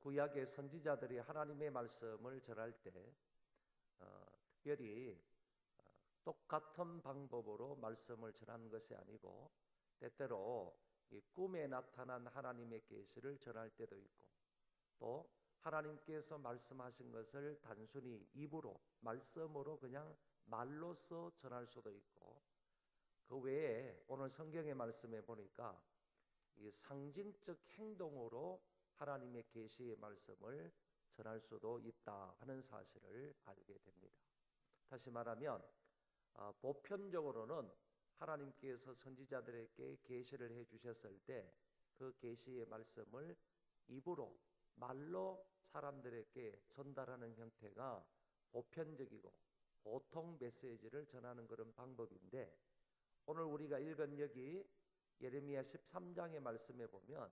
구약의 선지자들이 하나님의 말씀을 전할 때 특별히 똑같은 방법으로 말씀을 전한 것이 아니고 때때로 이 꿈에 나타난 하나님의 계시를 전할 때도 있고 또 하나님께서 말씀하신 것을 단순히 입으로 말씀으로 그냥 말로써 전할 수도 있고 그 외에 오늘 성경의 말씀에 보니까 이 상징적 행동으로 하나님의 계시의 말씀을 전할 수도 있다 하는 사실을 알게 됩니다. 다시 말하면 보편적으로는 하나님께서 선지자들에게 계시를 해 주셨을 때 그 계시의 말씀을 입으로 말로 사람들에게 전달하는 형태가 보편적이고 보통 메시지를 전하는 그런 방법인데 오늘 우리가 읽은 여기 예레미야 13장의 말씀에 보면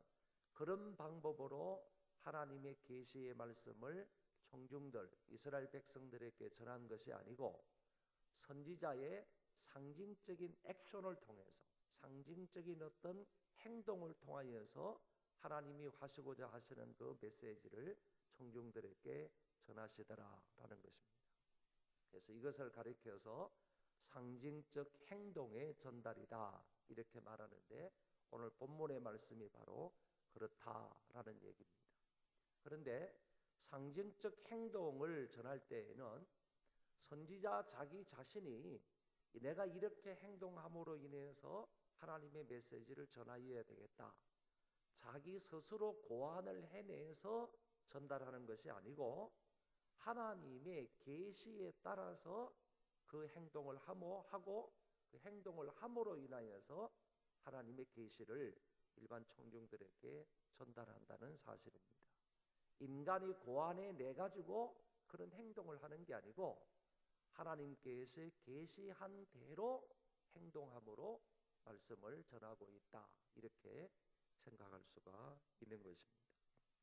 그런 방법으로 하나님의 계시의 말씀을 청중들 이스라엘 백성들에게 전한 것이 아니고 선지자의 상징적인 액션을 통해서 상징적인 어떤 행동을 통하여서 하나님이 하시고자 하시는 그 메시지를 청중들에게 전하시더라라는 것입니다. 그래서 이것을 가리켜서 상징적 행동의 전달이다 이렇게 말하는데 오늘 본문의 말씀이 바로 그렇다라는 얘기입니다. 그런데 상징적 행동을 전할 때에는 선지자 자기 자신이 내가 이렇게 행동함으로 인해서 하나님의 메시지를 전하여야 되겠다. 자기 스스로 고안을 해내서 전달하는 것이 아니고 하나님의 계시에 따라서 그 행동을 하고 그 행동을 함으로 인하여서 하나님의 계시를 일반 청중들에게 전달한다는 사실입니다. 인간이 고안해 내 가지고 그런 행동을 하는 게 아니고 하나님께서 계시한 대로 행동함으로 말씀을 전하고 있다 이렇게 생각할 수가 있는 것입니다.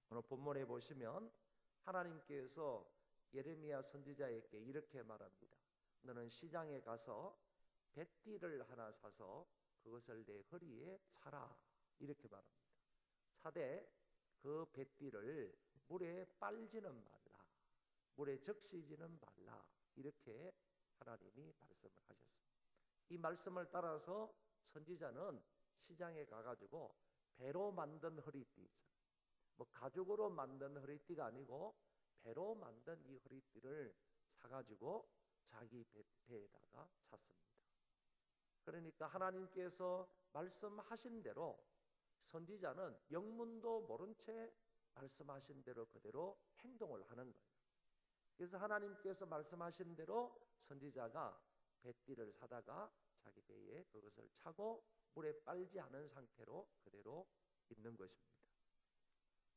오늘 본문에 보시면 하나님께서 예레미야 선지자에게 이렇게 말합니다. 너는 시장에 가서 뱃띠를 하나 사서 그것을 내 허리에 차라 이렇게 말합니다. 차되 그 뱃띠를 물에 빨지는 말라 물에 적시지는 말라 이렇게 하나님이 말씀을 하셨습니다. 이 말씀을 따라서 선지자는 시장에 가가지고 배로 만든 허리띠 있잖아요. 뭐 가죽으로 만든 허리띠가 아니고 배로 만든 이 허리띠를 사가지고 자기 배에다가 찼습니다. 그러니까 하나님께서 말씀하신 대로 선지자는 영문도 모른 채 말씀하신 대로 그대로 행동을 하는 거예요. 그래서 하나님께서 말씀하신 대로 선지자가 뱃띠를 사다가 자기 배에 그것을 차고 물에 빨지 않은 상태로 그대로 있는 것입니다.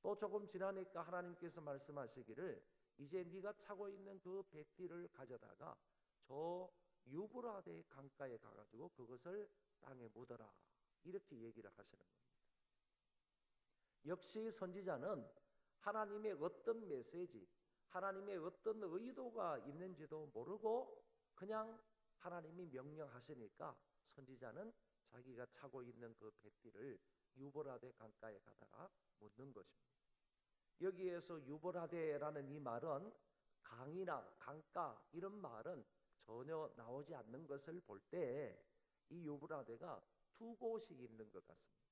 또 조금 지나니까 하나님께서 말씀하시기를 이제 네가 차고 있는 그 뱃띠를 가져다가 저 유브라데 강가에 가가지고 그것을 땅에 묻어라 이렇게 얘기를 하시는 겁니다. 역시 선지자는 하나님의 어떤 메시지 하나님의 어떤 의도가 있는지도 모르고 그냥 하나님이 명령하시니까 선지자는 자기가 차고 있는 그 뱃띠를 유브라데 강가에 가다가 묻는 것입니다. 여기에서 유브라데라는 이 말은 강이나 강가 이런 말은 전혀 나오지 않는 것을 볼 때 이 유브라데가 두 곳이 있는 것 같습니다.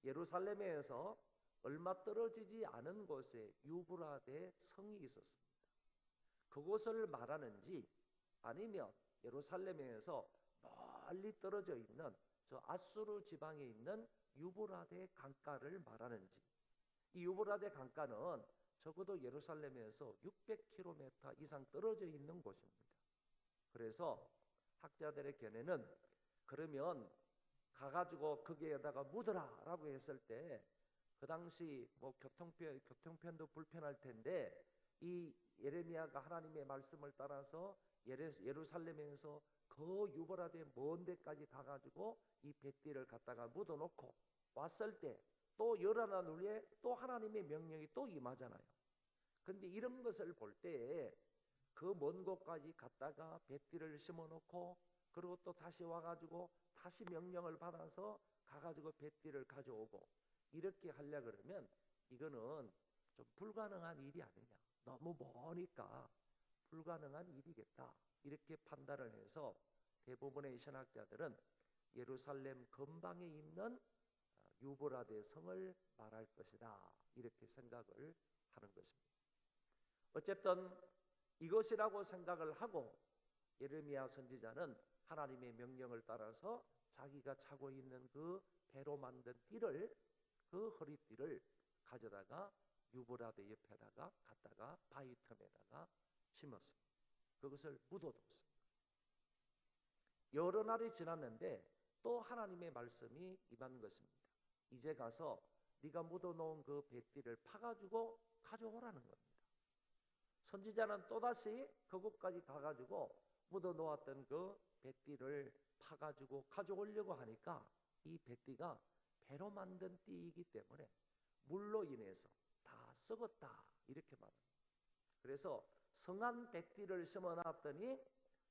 예루살렘에서 얼마 떨어지지 않은 곳에 유브라데 성이 있었습니다. 그곳을 말하는지 아니면 예루살렘에서 멀리 떨어져 있는 저 아수르 지방에 있는 유브라데 강가를 말하는지 이 유브라데 강가는 적어도 예루살렘에서 600km 이상 떨어져 있는 곳입니다. 그래서 학자들의 견해는 그러면 가가지고 거기에다가 묻어라라고 했을 때 그 당시 뭐 교통편도 불편할 텐데 이 예레미야가 하나님의 말씀을 따라서 예루살렘에서 그 유브라데 먼 데까지 가가지고 이 뱃띠를 갖다가 묻어놓고 왔을 때 또 열흘 후에 또 하나님의 명령이 또 임하잖아요. 그런데 이런 것을 볼 때 그 먼 곳까지 갔다가 뱃띠를 심어놓고 그리고 또 다시 와가지고 다시 명령을 받아서 가가지고 뱃띠를 가져오고 이렇게 하려 그러면 이거는 좀 불가능한 일이 아니냐, 너무 머니까 불가능한 일이겠다, 이렇게 판단을 해서 대부분의 신학자들은 예루살렘 근방에 있는 유브라데 성을 말할 것이다, 이렇게 생각을 하는 것입니다. 어쨌든 이것이라고 생각을 하고 예레미야 선지자는 하나님의 명령을 따라서 자기가 차고 있는 그 배로 만든 띠를, 그 허리띠를 가져다가 유브라데 옆에다가 갖다가 바위 틈에다가 심었습니다. 그것을 묻어뒀습니다. 여러 날이 지났는데 또 하나님의 말씀이 임한 것입니다. 이제 가서 네가 묻어놓은 그 배띠를 파가지고 가져오라는 겁니다. 선지자는 또다시 그곳까지 가가지고 묻어놓았던 그 배띠를 파가지고 가져오려고 하니까 이 배띠가 배로 만든 띠이기 때문에 물로 인해서 다 썩었다, 이렇게 말합니다. 그래서 성한 배띠를 심어놨더니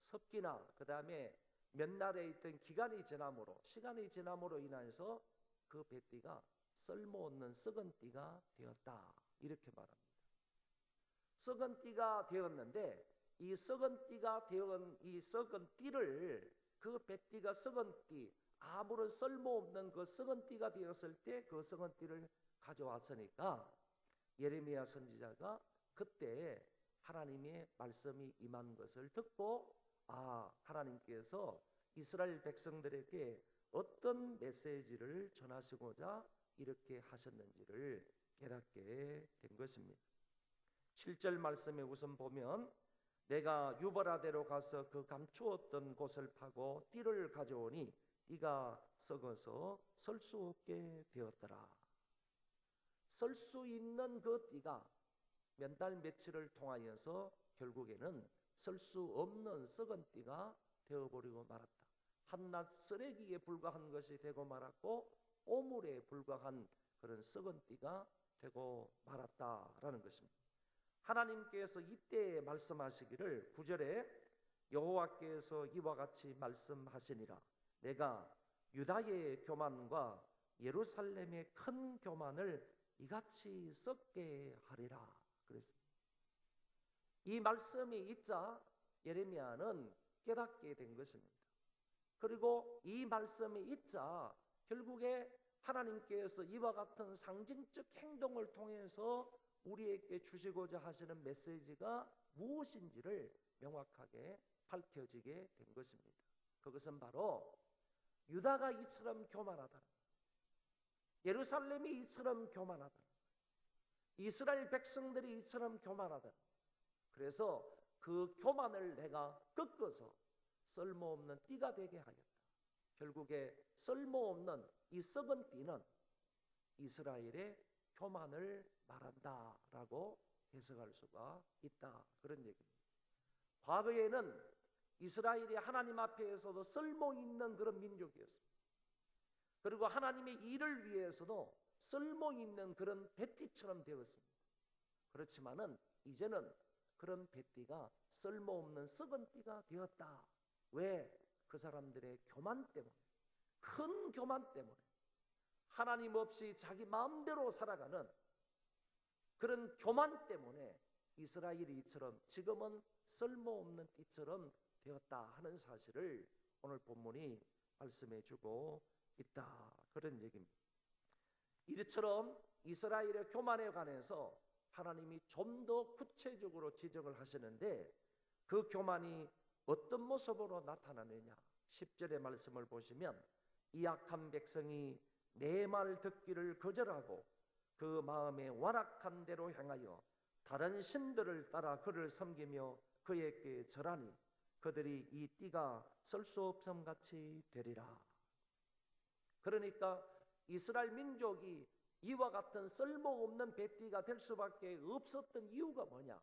습기나 그 다음에 몇 날에 있던 시간이 지남으로 인해서 그 배띠가 쓸모없는 썩은 띠가 되었다, 이렇게 말합니다. 썩은 띠가 되었는데 이 썩은 띠가 되은 이 썩은 띠를, 그 배띠가 썩은 띠, 아무런 쓸모없는 그 썩은 띠가 되었을 때 그 썩은 띠를 가져왔으니까 예레미야 선지자가 그때 하나님의 말씀이 임한 것을 듣고 하나님께서 이스라엘 백성들에게 어떤 메시지를 전하시고자 이렇게 하셨는지를 깨닫게 된 것입니다. 7절 말씀에 우선 보면 내가 유브라데로 가서 그 감추었던 곳을 파고 띠를 가져오니 띠가 썩어서 설 수 없게 되었더라. 설 수 있는 그 띠가 몇 달 며칠을 통하여서 결국에는 설 수 없는 썩은 띠가 되어버리고 말았다. 한낱 쓰레기에 불과한 것이 되고 말았고 오물에 불과한 그런 썩은 띠가 되고 말았다라는 것입니다. 하나님께서 이때 말씀하시기를 9절에 여호와께서 이와 같이 말씀하시니라. 내가 유다의 교만과 예루살렘의 큰 교만을 이같이 썩게 하리라 그랬습니다. 이 말씀이 있자 예레미야는 깨닫게 된 것입니다. 그리고 이 말씀이 있자 결국에 하나님께서 이와 같은 상징적 행동을 통해서 우리에게 주시고자 하시는 메시지가 무엇인지를 명확하게 밝혀지게 된 것입니다. 그것은 바로 유다가 이처럼 교만하다, 예루살렘이 이처럼 교만하다, 이스라엘 백성들이 이처럼 교만하다. 그래서 그 교만을 내가 꺾어서 쓸모없는 띠가 되게 하겠다. 결국에 쓸모없는 이 썩은 띠는 이스라엘의 교만을 말한다라고 해석할 수가 있다, 그런 얘기입니다. 과거에는 이스라엘이 하나님 앞에서도 쓸모있는 그런 민족이었습니다. 그리고 하나님의 일을 위해서도 쓸모있는 그런 배띠처럼 되었습니다. 그렇지만은 이제는 그런 배띠가 쓸모없는 썩은 띠가 되었다. 왜? 그 사람들의 교만 때문에, 큰 교만 때문에, 하나님 없이 자기 마음대로 살아가는 그런 교만 때문에 이스라엘이 이처럼 지금은 쓸모없는 띠처럼 되었다 하는 사실을 오늘 본문이 말씀해주고 있다, 그런 얘기입니다. 이처럼 이스라엘의 교만에 관해서 하나님이 좀 더 구체적으로 지적을 하시는데 그 교만이 어떤 모습으로 나타나느냐, 10절의 말씀을 보시면 이 악한 백성이 내 말 듣기를 거절하고 그 마음에 완악한 대로 행하여 다른 신들을 따라 그를 섬기며 그에게 절하니 그들이 이 띠가 설 수 없음 같이 되리라. 그러니까 이스라엘 민족이 이와 같은 쓸모없는 배띠가 될 수밖에 없었던 이유가 뭐냐?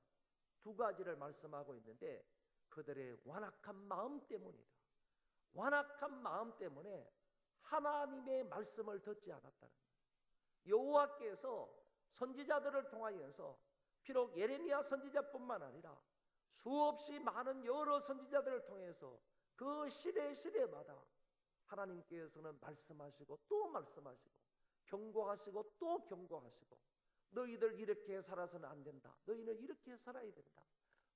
두 가지를 말씀하고 있는데 그들의 완악한 마음 때문이다. 완악한 마음 때문에 하나님의 말씀을 듣지 않았다는 거예요. 여호와께서 선지자들을 통하여서 비록 예레미야 선지자뿐만 아니라 수없이 많은 여러 선지자들을 통해서 그 시대마다 하나님께서는 말씀하시고 또 말씀하시고 경고하시고 또 경고하시고 너희들 이렇게 살아서는 안 된다. 너희는 이렇게 살아야 된다.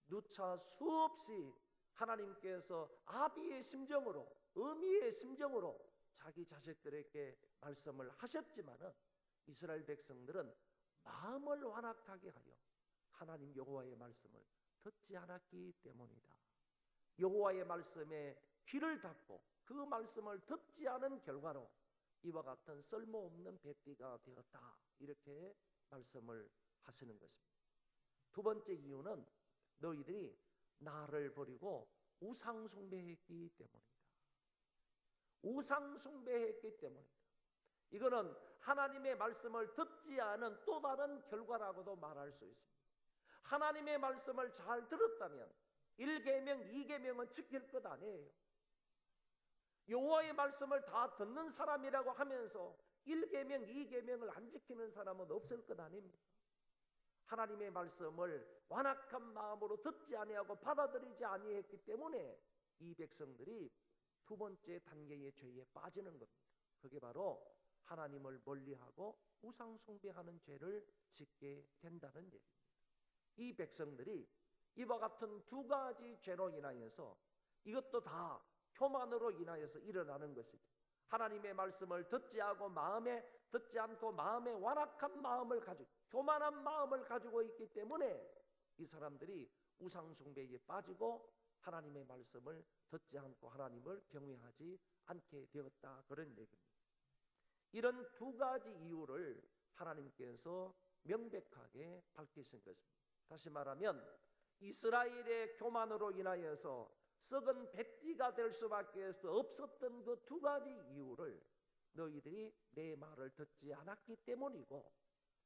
누차 수없이 하나님께서 아비의 심정으로, 어미의 심정으로 자기 자식들에게 말씀을 하셨지만은 이스라엘 백성들은 마음을 완악하게 하여 하나님 여호와의 말씀을 듣지 않았기 때문이다. 여호와의 말씀에 귀를 닫고 그 말씀을 듣지 않은 결과로 이와 같은 쓸모없는 뱃띠가 되었다. 이렇게 말씀을 하시는 것입니다. 두 번째 이유는 너희들이 나를 버리고 우상 숭배했기 때문이다. 우상 숭배했기 때문이다. 이거는 하나님의 말씀을 듣지 않은 또 다른 결과라고도 말할 수 있습니다. 하나님의 말씀을 잘 들었다면 1계명, 2계명은 지킬 것 아니에요. 여호와의 말씀을 다 듣는 사람이라고 하면서 1계명, 2계명을 안 지키는 사람은 없을 것 아닙니까? 하나님의 말씀을 완악한 마음으로 듣지 아니하고 받아들이지 아니했기 때문에 이 백성들이 두 번째 단계의 죄에 빠지는 겁니다. 그게 바로 하나님을 멀리하고 우상 숭배하는 죄를 짓게 된다는 얘기입니다. 이 백성들이 이와 같은 두 가지 죄로 인하여서 이것도 다 교만으로 인하여서 일어나는 것이죠. 하나님의 말씀을 듣지 않고 마음에 완악한 마음을 가지고 교만한 마음을 가지고 있기 때문에 이 사람들이 우상 숭배에 빠지고 하나님의 말씀을 듣지 않고 하나님을 경외하지 않게 되었다. 그런 얘기입니다. 이런 두 가지 이유를 하나님께서 명백하게 밝히신 것입니다. 다시 말하면 이스라엘의 교만으로 인하여서 썩은 뱃띠가 될 수밖에 없었던 그 두 가지 이유를 너희들이 내 말을 듣지 않았기 때문이고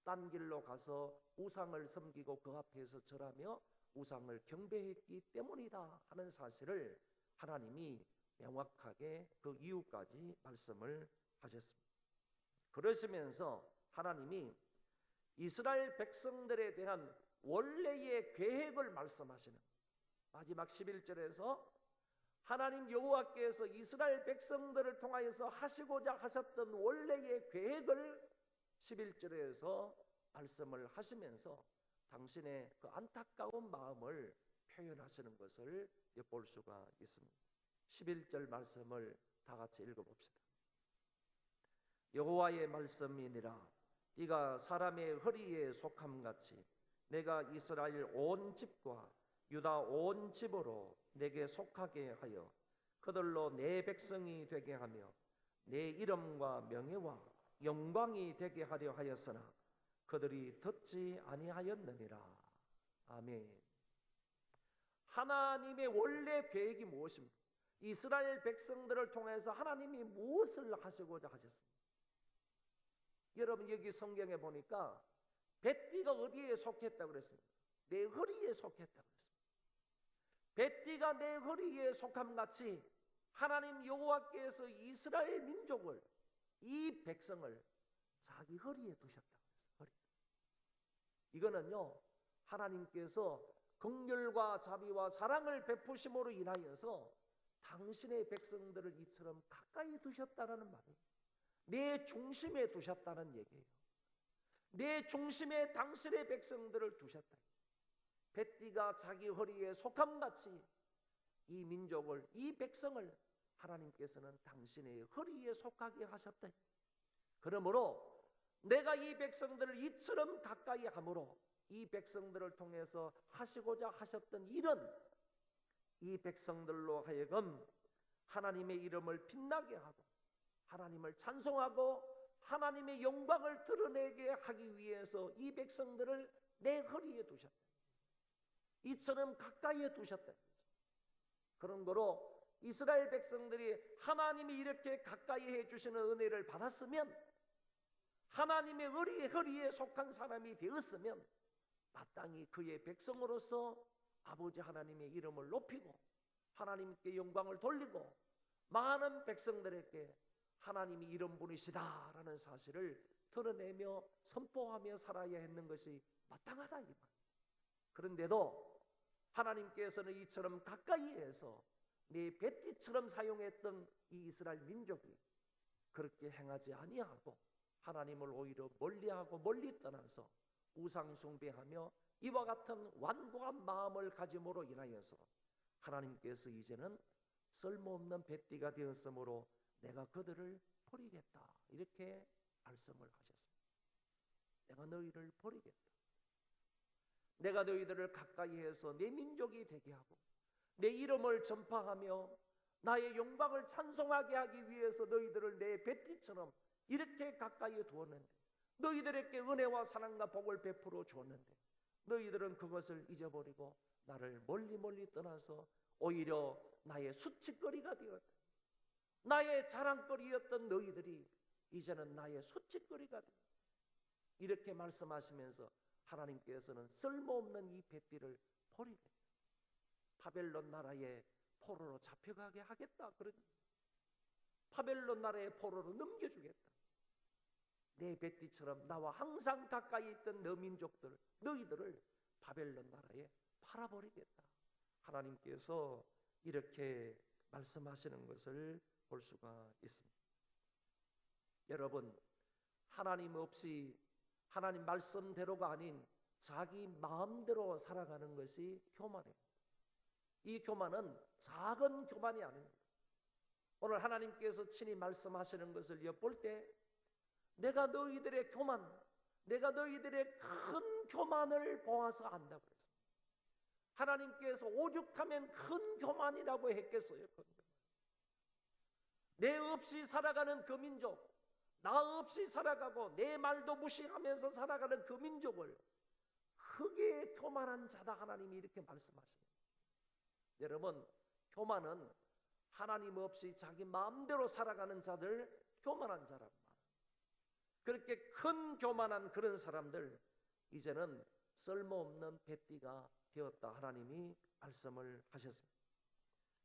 딴 길로 가서 우상을 섬기고 그 앞에서 절하며 우상을 경배했기 때문이다 하는 사실을 하나님이 명확하게 그 이유까지 말씀을 하셨습니다. 그러시면서 하나님이 이스라엘 백성들에 대한 원래의 계획을 말씀하시는 마지막 11절에서 하나님 여호와께서 이스라엘 백성들을 통하여서 하시고자 하셨던 원래의 계획을 11절에서 말씀을 하시면서 당신의 그 안타까운 마음을 표현하시는 것을 엿볼 수가 있습니다. 11절 말씀을 다 같이 읽어봅시다. 여호와의 말씀이니라. 네가 사람의 허리에 속함같이 내가 이스라엘 온 집과 유다 온 집으로 내게 속하게 하여 그들로 내 백성이 되게 하며 내 이름과 명예와 영광이 되게 하려 하였으나 그들이 듣지 아니하였느니라. 아멘. 하나님의 원래 계획이 무엇입니까? 이스라엘 백성들을 통해서 하나님이 무엇을 하시고자 하셨습니까? 여러분 여기 성경에 보니까 뱃띠가 어디에 속했다고 그랬습니까? 내 허리에 속했다고 그랬습니다. 뱃띠가 내 허리에 속함같이 하나님 여호와께서 이스라엘 민족을 이 백성을 자기 허리에 두셨다고 그랬어요. 이거는요 하나님께서 긍휼과 자비와 사랑을 베푸심으로 인하여서 당신의 백성들을 이처럼 가까이 두셨다라는 말이에요. 내 중심에 두셨다는 얘기예요. 내 중심에 당신의 백성들을 두셨다. 뱃띠가 자기 허리에 속함같이 이 민족을, 이 백성을 하나님께서는 당신의 허리에 속하게 하셨다. 그러므로 내가 이 백성들을 이처럼 가까이 함으로 이 백성들을 통해서 하시고자 하셨던 일은 이 백성들로 하여금 하나님의 이름을 빛나게 하고 하나님을 찬송하고 하나님의 영광을 드러내게 하기 위해서 이 백성들을 내 허리에 두셨다. 이처럼 가까이에 두셨다. 그런 거로 이스라엘 백성들이 하나님이 이렇게 가까이 해주시는 은혜를 받았으면 하나님의 허리에 속한 사람이 되었으면 마땅히 그의 백성으로서 아버지 하나님의 이름을 높이고 하나님께 영광을 돌리고 많은 백성들에게 하나님이 이런 분이시다라는 사실을 드러내며 선포하며 살아야 했는 것이 마땅하다 이 말. 그런데도 하나님께서는 이처럼 가까이 해서 내 뱃띠처럼 사용했던 이 이스라엘 민족이 그렇게 행하지 아니하고 하나님을 오히려 멀리하고 멀리 떠나서 우상 숭배하며 이와 같은 완고한 마음을 가짐으로 인하여서 하나님께서 이제는 쓸모없는 뱃띠가 되었으므로 내가 그들을 버리겠다, 이렇게 말씀을 하셨습니다. 내가 너희를 버리겠다. 내가 너희들을 가까이 해서 내 민족이 되게 하고 내 이름을 전파하며 나의 영광을 찬송하게 하기 위해서 너희들을 내 뱃띠처럼 이렇게 가까이 두었는데, 너희들에게 은혜와 사랑과 복을 베풀어 주었는데 너희들은 그것을 잊어버리고 나를 멀리 멀리 떠나서 오히려 나의 수치거리가 되었다. 나의 자랑거리였던 너희들이 이제는 나의 수치거리가 되었다. 이렇게 말씀하시면서 하나님께서는 쓸모없는 이 뱃띠를 버리겠다. 바벨론 나라의 포로로 잡혀가게 하겠다. 바벨론 나라의 포로로 넘겨주겠다. 내 뱃띠처럼 나와 항상 가까이 있던 너 민족들, 너희들을 바벨론 나라에 팔아버리겠다. 하나님께서 이렇게 말씀하시는 것을 볼 수가 있습니다. 여러분, 하나님 없이 하나님 말씀대로가 아닌 자기 마음대로 살아가는 것이 교만입니다. 이 교만은 작은 교만이 아닙니다. 오늘 하나님께서 친히 말씀하시는 것을 엿볼 때 내가 너희들의 교만, 내가 너희들의 큰 교만을 보아서 안다고 그랬습니다. 하나님께서 오죽하면 큰 교만이라고 했겠어요. 내 없이 살아가는 그 민족, 나 없이 살아가고 내 말도 무시하면서 살아가는 그 민족을 크게 교만한 자다, 하나님이 이렇게 말씀하십니다. 여러분, 교만은 하나님 없이 자기 마음대로 살아가는 자들 교만한 자랍니다. 그렇게 큰 교만한 그런 사람들, 이제는 쓸모없는 뱃띠가 되었다, 하나님이 말씀을 하셨습니다.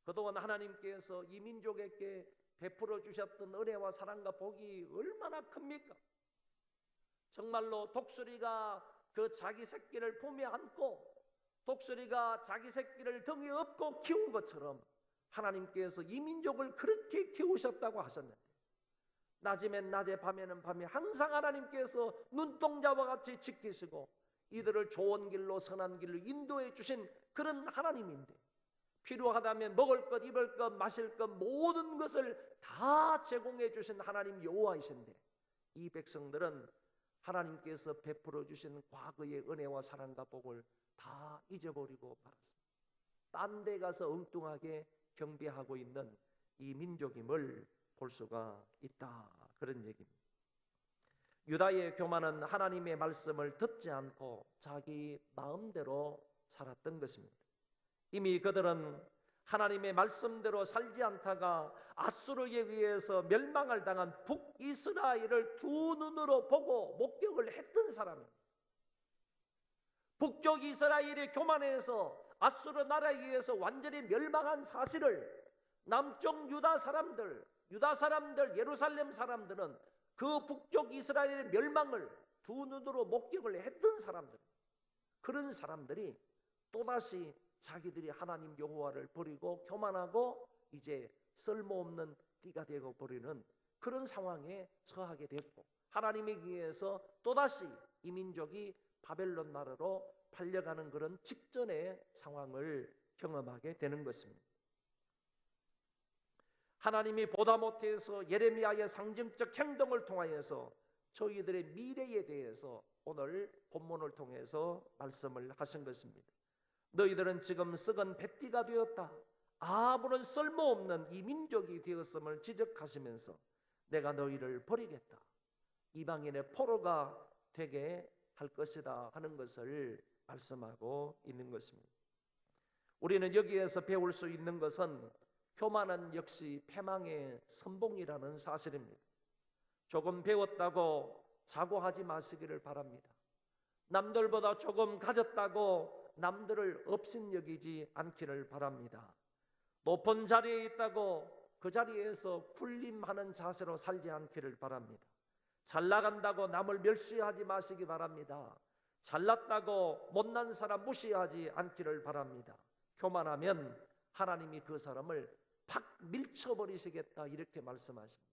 그동안 하나님께서 이 민족에게 베풀어 주셨던 은혜와 사랑과 복이 얼마나 큽니까? 정말로 독수리가 그 자기 새끼를 품에 안고 독수리가 자기 새끼를 등에 업고 키운 것처럼 하나님께서 이 민족을 그렇게 키우셨다고 하셨는데, 낮이면 낮에 밤에는 밤에 항상 하나님께서 눈동자와 같이 지키시고 이들을 좋은 길로 선한 길로 인도해 주신 그런 하나님인데, 필요하다면 먹을 것, 입을 것, 마실 것 모든 것을 다 제공해 주신 하나님 여호와이신데, 이 백성들은 하나님께서 베풀어 주신 과거의 은혜와 사랑과 복을 다 잊어버리고 말았습니다. 딴 데 가서 엉뚱하게 경배하고 있는 이 민족임을 볼 수가 있다, 그런 얘기입니다. 유다의 교만은 하나님의 말씀을 듣지 않고 자기 마음대로 살았던 것입니다. 이미 그들은 하나님의 말씀대로 살지 않다가 아수르에 의해서 멸망을 당한 북이스라엘을 두 눈으로 보고 목격을 했던 사람입니다. 북쪽 이스라엘의 교만에서 아수르 나라에 의해서 완전히 멸망한 사실을 남쪽 유다 사람들, 예루살렘 사람들은 그 북쪽 이스라엘의 멸망을 두 눈으로 목격을 했던 사람들, 그런 사람들이 또다시 자기들이 하나님 여호와를 버리고 교만하고 이제 쓸모없는 띠가 되고 버리는 그런 상황에 처하게 됐고, 하나님에 의해서 또다시 이 민족이 바벨론 나라로 팔려가는 그런 직전의 상황을 경험하게 되는 것입니다. 하나님이 보다 못해서 예레미야의 상징적 행동을 통하여서 저희들의 미래에 대해서 오늘 본문을 통해서 말씀을 하신 것입니다. 너희들은 지금 썩은 뱃띠가 되었다, 아무런 쓸모없는 이 민족이 되었음을 지적하시면서 내가 너희를 버리겠다, 이방인의 포로가 되게 할 것이다 하는 것을 말씀하고 있는 것입니다. 우리는 여기에서 배울 수 있는 것은 교만은 역시 패망의 선봉이라는 사실입니다. 조금 배웠다고 자고하지 마시기를 바랍니다. 남들보다 조금 가졌다고 남들을 업신여기지 않기를 바랍니다. 높은 자리에 있다고 그 자리에서 군림하는 자세로 살지 않기를 바랍니다. 잘 나간다고 남을 멸시하지 마시기 바랍니다. 잘났다고 못난 사람 무시하지 않기를 바랍니다. 교만하면 하나님이 그 사람을 팍 밀쳐버리시겠다, 이렇게 말씀하십니다.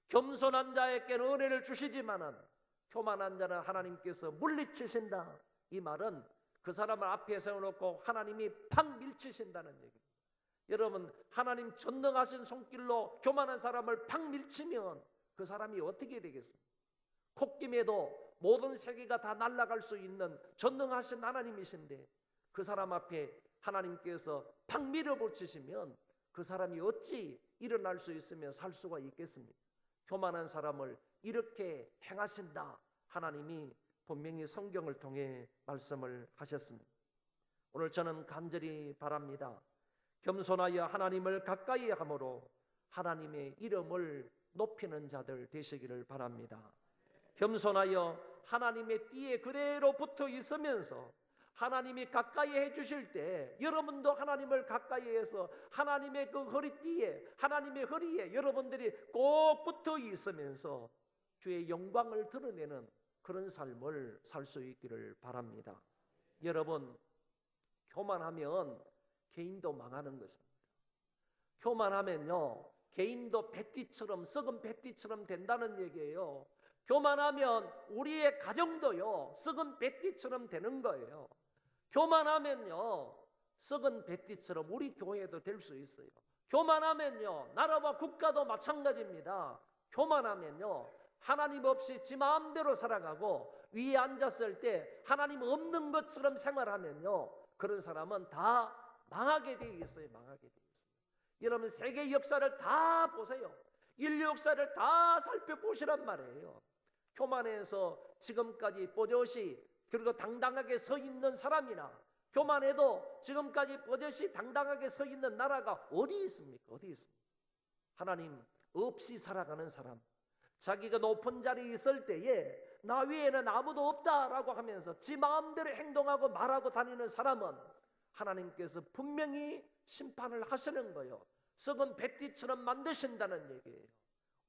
겸손한 자에게는 은혜를 주시지만은 교만한 자는 하나님께서 물리치신다. 이 말은 그 사람을 앞에 세워놓고 하나님이 팍 밀치신다는 얘기입니다. 여러분, 하나님 전능하신 손길로 교만한 사람을 팍 밀치면 그 사람이 어떻게 되겠습니까? 콧김에도 모든 세계가 다 날아갈 수 있는 전능하신 하나님이신데 그 사람 앞에 하나님께서 팍 밀어붙이시면 그 사람이 어찌 일어날 수 있으며 살 수가 있겠습니까? 교만한 사람을 이렇게 행하신다. 하나님이 분명히 성경을 통해 말씀을 하셨습니다. 오늘 저는 간절히 바랍니다. 겸손하여 하나님을 가까이 함으로 하나님의 이름을 높이는 자들 되시기를 바랍니다. 겸손하여 하나님의 띠에 그대로 붙어 있으면서 하나님이 가까이 해주실 때 여러분도 하나님을 가까이 해서 하나님의 그 허리띠에, 하나님의 허리에 여러분들이 꼭 붙어 있으면서 주의 영광을 드러내는 그런 삶을 살 수 있기를 바랍니다. 여러분, 교만하면 개인도 망하는 것입니다. 교만하면요, 개인도 뱃띠처럼, 썩은 뱃띠처럼 된다는 얘기예요. 교만하면 우리의 가정도요, 썩은 뱃띠처럼 되는 거예요. 교만하면요, 썩은 뱃띠처럼 우리 교회도 될 수 있어요. 교만하면요, 나라와 국가도 마찬가지입니다. 교만하면요, 하나님 없이 지 마음대로 살아가고 위에 앉았을 때 하나님 없는 것처럼 생활하면요, 그런 사람은 다 망하게 되어 있어요. 망하게 되어 있어요. 여러분, 세계 역사를 다 보세요. 인류 역사를 다 살펴보시란 말이에요. 교만해서 지금까지 버젓이 그리고 당당하게 서 있는 사람이나 교만해도 지금까지 버젓이 당당하게 서 있는 나라가 어디 있습니까? 어디 있습니까? 하나님 없이 살아가는 사람, 자기가 높은 자리에 있을 때에 나 위에는 아무도 없다라고 하면서 지 마음대로 행동하고 말하고 다니는 사람은 하나님께서 분명히 심판을 하시는 거예요. 썩은 뱃띠처럼 만드신다는 얘기예요.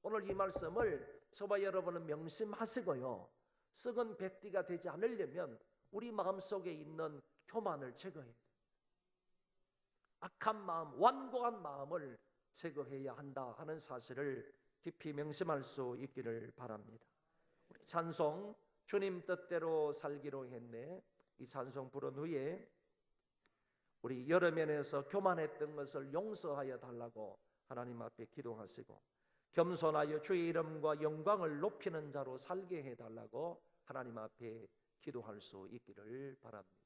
오늘 이 말씀을 저와 여러분은 명심하시고요, 썩은 뱃띠가 되지 않으려면 우리 마음속에 있는 교만을 제거해야 돼요. 악한 마음, 완고한 마음을 제거해야 한다 하는 사실을 깊이 명심할 수 있기를 바랍니다. 우리 찬송 주님 뜻대로 살기로 했네, 이 찬송 부른 후에 우리 여러 면에서 교만했던 것을 용서하여 달라고 하나님 앞에 기도하시고 겸손하여 주의 이름과 영광을 높이는 자로 살게 해달라고 하나님 앞에 기도할 수 있기를 바랍니다.